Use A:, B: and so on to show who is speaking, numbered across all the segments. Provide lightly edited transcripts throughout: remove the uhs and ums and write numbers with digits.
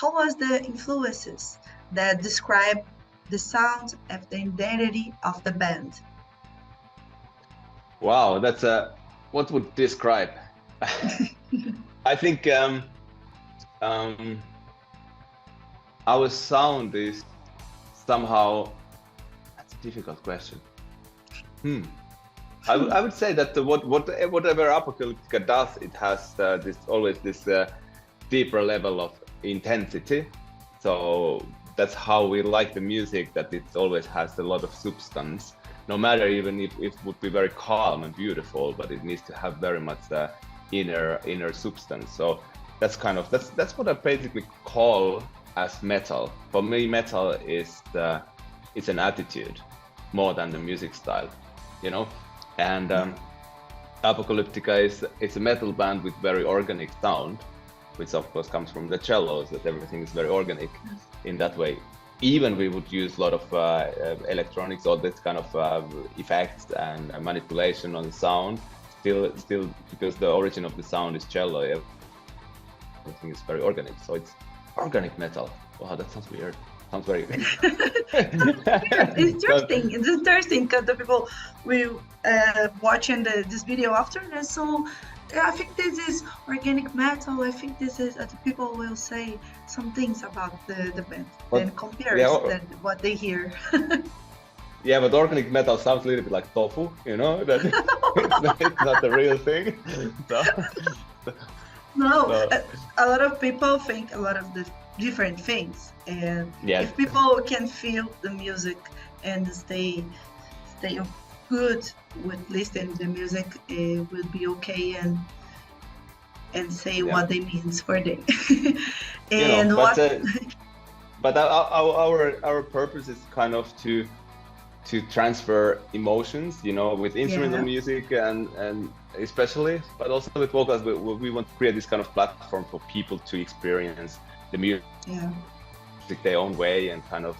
A: how was the influences that describe the sound of the identity of the band?
B: Wow, that's what would describe? I think our sound is somehow, that's a difficult question. I would say that whatever Apocalyptica does, it has always this deeper level of intensity. So that's how we like the music, that it always has a lot of substance. No matter even if it would be very calm and beautiful, but it needs to have very much inner substance. So that's that's what I basically call as metal. For me, metal is it's an attitude more than the music style, you know. And Apocalyptica is a metal band with very organic sound, which of course comes from the cellos, that everything is very organic in that way. Even we would use a lot of electronics, all this kind of effects and manipulation on the sound. Still, because the origin of the sound is cello, everything is very organic. So it's organic metal. Wow, that sounds weird. Sounds very
A: interesting. It's interesting because the people will watching this video after, and so I think this is organic metal. I think this is the people will say some things about the band and compare than what they hear.
B: Yeah, but organic metal sounds a little bit like tofu, you know, that it's not the real thing.
A: No, a lot of people think a lot of the different things, and if people can feel the music and stay good with listening to the music, it will be okay and say what they means for them. And
B: you know, but our purpose is kind of to transfer emotions, you know, with instrumental music and especially, but also with vocals. We want to create this kind of platform for people to experience the music their own way, and kind of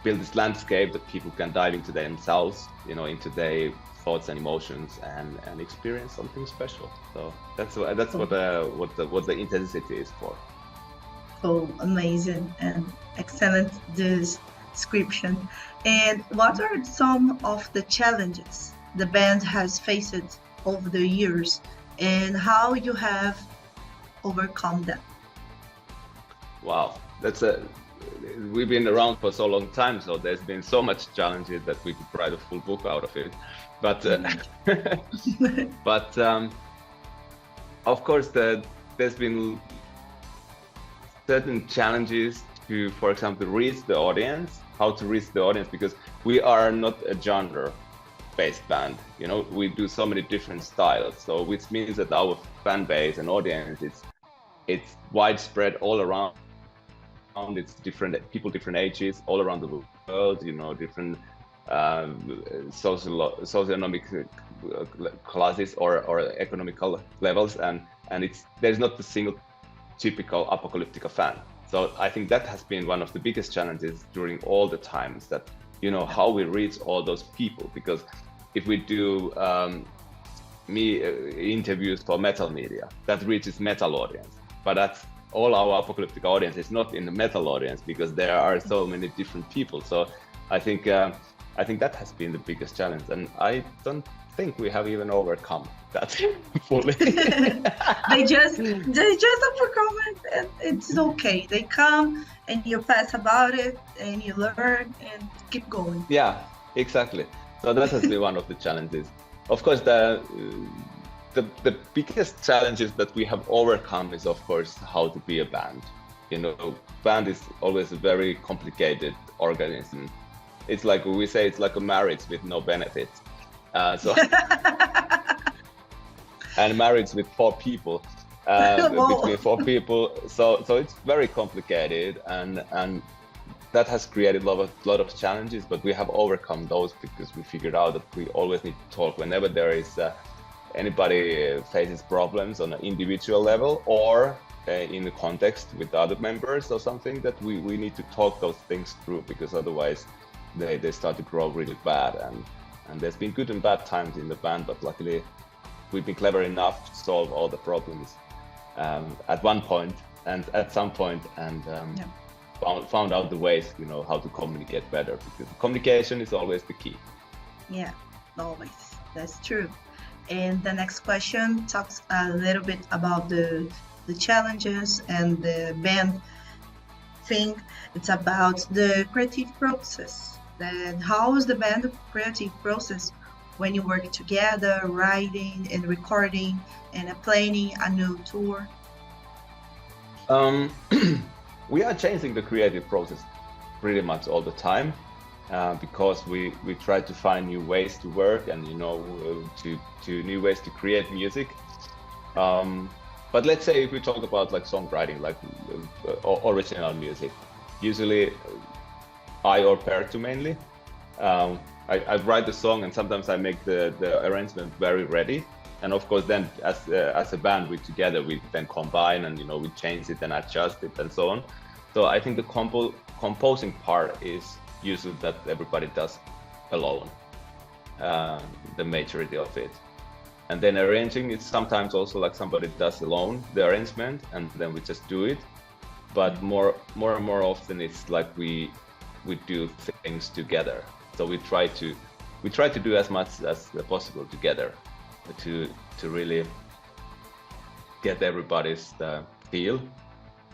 B: build this landscape that people can dive into themselves, you know, into their thoughts and emotions, and experience something special. So that's what the intensity is for.
A: Oh, amazing and excellent description. And what are some of the challenges the band has faced over the years, and how you have overcome them?
B: Wow, we've been around for so long time, so there's been so much challenges that we could write a full book out of it. But of course, there's been certain challenges to, for example, reach the audience. How to reach the audience, because we are not a genre-based band. You know, we do so many different styles. So which means that our fan base and audience, it's widespread all around. It's different people, different ages, all around the world. You know, different socioeconomic classes or economical levels, and there's not a single typical Apocalyptica fan. So I think that has been one of the biggest challenges during all the times, that, you know, how we reach all those people. Because if we do interviews for metal media, that reaches metal audience, but that's all our Apocalyptica audience is not in the metal audience, because there are so many different people. So I think that has been the biggest challenge, and I don't think we have even overcome that fully.
A: they just overcome it, and it's okay. They come and you pass about it and you learn and keep going.
B: Yeah, exactly. So that has been one of the challenges. Of course, the biggest challenges that we have overcome is, of course, how to be a band. You know, band is always a very complicated organism. It's like we say, it's like a marriage with no benefits. And marriage with 4 people, between 4 people. So it's very complicated, and that has created a lot of challenges. But we have overcome those, because we figured out that we always need to talk whenever there is anybody faces problems on an individual level, or in the context with other members or something, that we need to talk those things through, because otherwise they start to grow really bad. And there's been good and bad times in the band, but luckily we've been clever enough to solve all the problems at one point and at some point, and found out the ways, you know, how to communicate better, because communication is always the key.
A: Yeah, always. That's true. And the next question talks a little bit about the challenges and the band thing. It's about the creative process. And how is the band creative process when you work together, writing and recording and planning a new tour?
B: We are changing the creative process pretty much all the time, because we try to find new ways to work, and, you know, to new ways to create music. But let's say if we talk about like songwriting, like original music, usually I or Perttu mainly. I write the song, and sometimes I make the arrangement very ready. And of course, then as a band, we together we then combine, and, you know, we change it and adjust it and so on. So I think the composing part is usually that everybody does alone, the majority of it. And then arranging is sometimes also like somebody does alone the arrangement, and then we just do it. But more and more often it's like we do things together. So we try to do as much as possible together to really get everybody's feel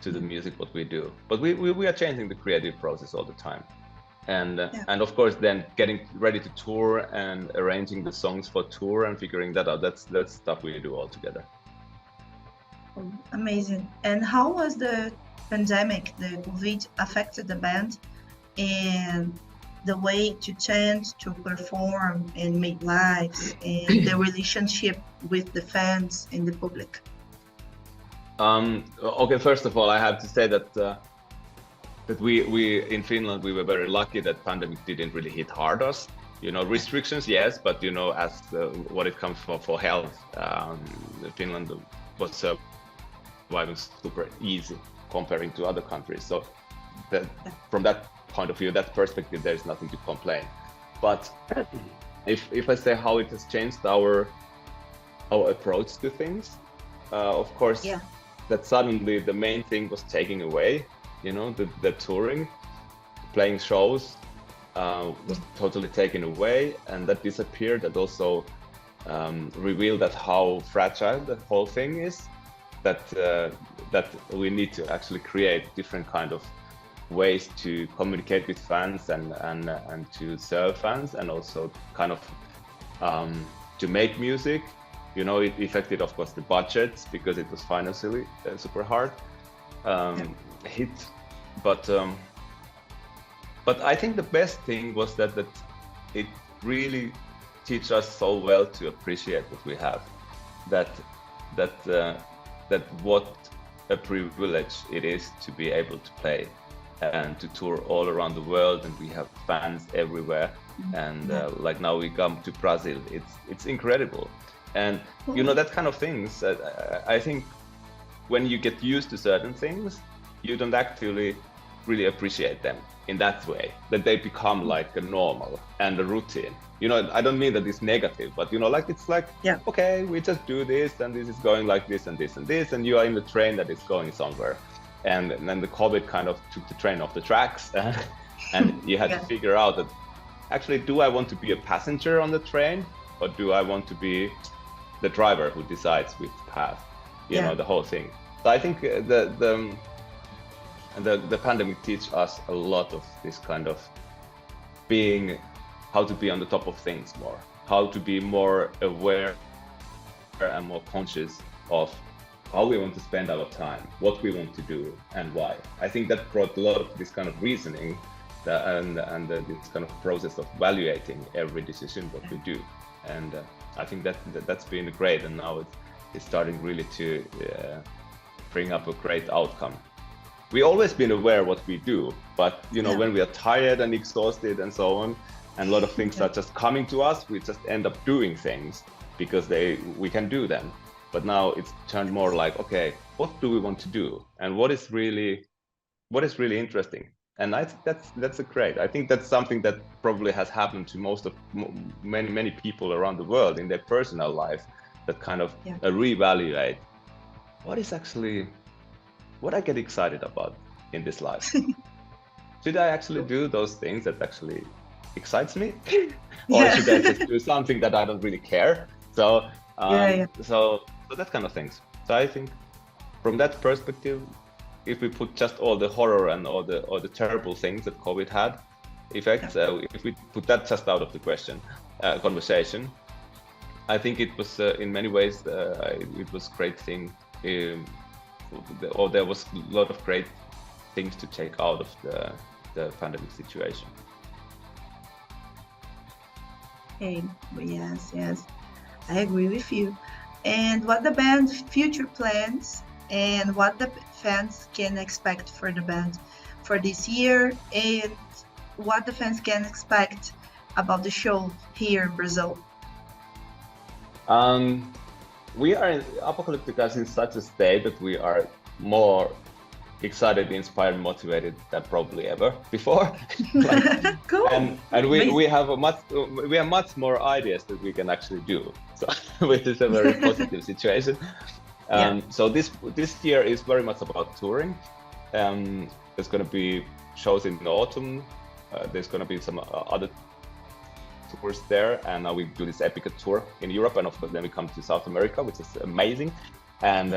B: to the music what we do. But we are changing the creative process all the time. And of course, then getting ready to tour and arranging the songs for tour and figuring that out, that's stuff we do all together.
A: Amazing. And how was the pandemic, the COVID, affected the band and the way to change, to perform and make lives, and the relationship with the fans and the public?
B: Okay, first of all, I have to say that we in Finland, we were very lucky that pandemic didn't really hit hard us. You know, restrictions, yes, but, you know, as what it comes for health, Finland was surviving super easy comparing to other countries. So from that point of view, that perspective, there's nothing to complain. But if I say how it has changed our approach to things, of course, that suddenly the main thing was taking away. You know, the touring, playing shows was totally taken away, and that disappeared. That also revealed that how fragile the whole thing is. That we need to actually create different kind of ways to communicate with fans and to serve fans, and also kind of to make music. You know, it affected, of course, the budgets because it was financially super hard hit. But I think the best thing was that it really teach us so well to appreciate what we have. That what a privilege it is to be able to play and to tour all around the world, and we have fans everywhere. And like now we come to Brazil, it's incredible. And you know, that kind of things, I think when you get used to certain things, you don't actually really appreciate them in that way, that they become like a normal and a routine. You know, I don't mean that it's negative, but, you know, like it's like, okay, we just do this, and this is going like this and this and this, and you are in the train that is going somewhere. And then the COVID kind of took the train off the tracks, and you had to figure out that actually, do I want to be a passenger on the train, or do I want to be the driver who decides which path, you know, the whole thing. So I think the pandemic teach us a lot of this kind of being, how to be on the top of things more, how to be more aware and more conscious of how we want to spend our time, what we want to do, and why. I think that brought a lot of this kind of reasoning and this kind of process of evaluating every decision what we do. And I think that's been great, and now it's starting really to bring up a great outcome. We always been aware what we do, but, you know, when we are tired and exhausted and so on, and a lot of things are just coming to us, we just end up doing things because we can do them. But now it's turned more like, okay, what do we want to do, and what is really interesting? And I think that's a great. I think that's something that probably has happened to many people around the world in their personal life, that kind of reevaluate what is actually what I get excited about in this life. Should I actually do those things that actually excites me, or should I just do something that I don't really care? So, so that kind of things. So I think from that perspective, if we put just all the horror and all the terrible things that COVID had effects, if we put that just out of the conversation, I think it was in many ways it was great thing, or there was a lot of great things to take out of the pandemic situation.
A: Okay, yes, I agree with you. And what the band's future plans and what the fans can expect for the band for this year, and what the fans can expect about the show here in Brazil.
B: We are in Apocalyptica in such a state that we are more excited, inspired, motivated than probably ever before.
A: Cool.
B: And we have much more ideas that we can actually do. So which is a very positive situation. So this year is very much about touring. There's going to be shows in the autumn. There's going to be some other tours there, and now we do this epic tour in Europe, and of course then we come to South America, which is amazing. And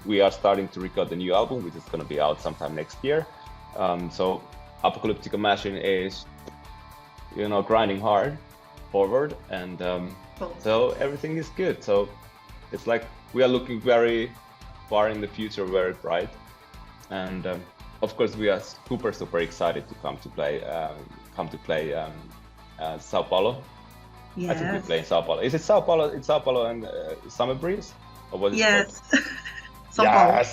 B: we are starting to record the new album, which is going to be out sometime next year. So Apocalyptica machine is, grinding hard forward, and so everything is good. So it's like we are looking very far in the future, very bright, and of course we are super excited to come to play Sao Paulo.
A: Yes.
B: I think we play in Sao Paulo. Is it Sao Paulo? It's Sao Paulo and Summer Breeze? Or what is
A: yes.
B: Sao Paulo.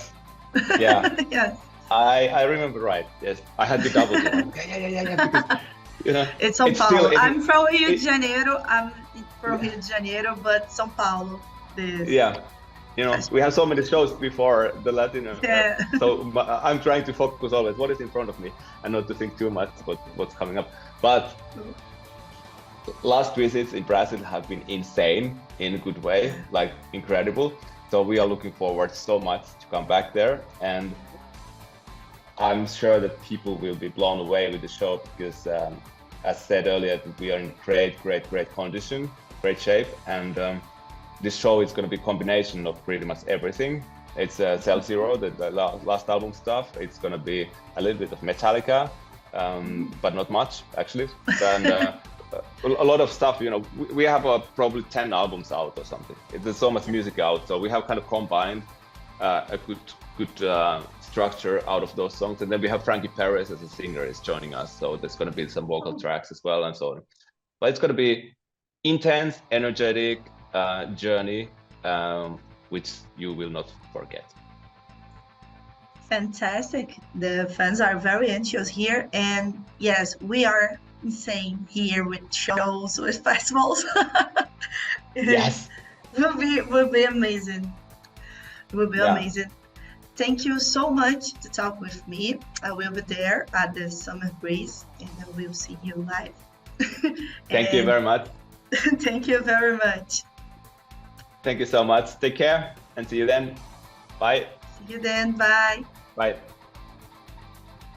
B: Yeah.
A: Yes.
B: I remember right. Yes. I had to double check. Because,
A: it's Sao Paulo. I'm from Rio de Janeiro. But Sao Paulo.
B: Yeah. We have so many shows before the Latino. So I'm trying to focus always what is in front of me and not to think too much about what's coming up. But last visits in Brazil have been insane in a good way, like incredible. So we are looking forward so much to come back there, and I'm sure that people will be blown away with the show because, as said earlier, we are in great condition, great shape, and this show is going to be a combination of pretty much everything. It's Cell Zero, the last album stuff. It's going to be a little bit of Metallica, but not much actually, and a lot of stuff. We have probably 10 albums out or something. There's so much music out, so we have kind of combined a good structure out of those songs. And then we have Frankie Perez as a singer is joining us, so there's going to be some vocal tracks as well and so on. But it's going to be intense, energetic journey, which you will not forget.
A: Fantastic. The fans are very anxious here, and yes, we are insane here with shows, with festivals.
B: Yes.
A: will be amazing. Will be amazing. Thank you so much to talk with me. I will be there at the Summer Breeze, and I will see you live.
B: Thank you very much.
A: Thank you very much.
B: Thank you so much. Take care and see you then. Bye.
A: See you then. Bye.
B: Bye.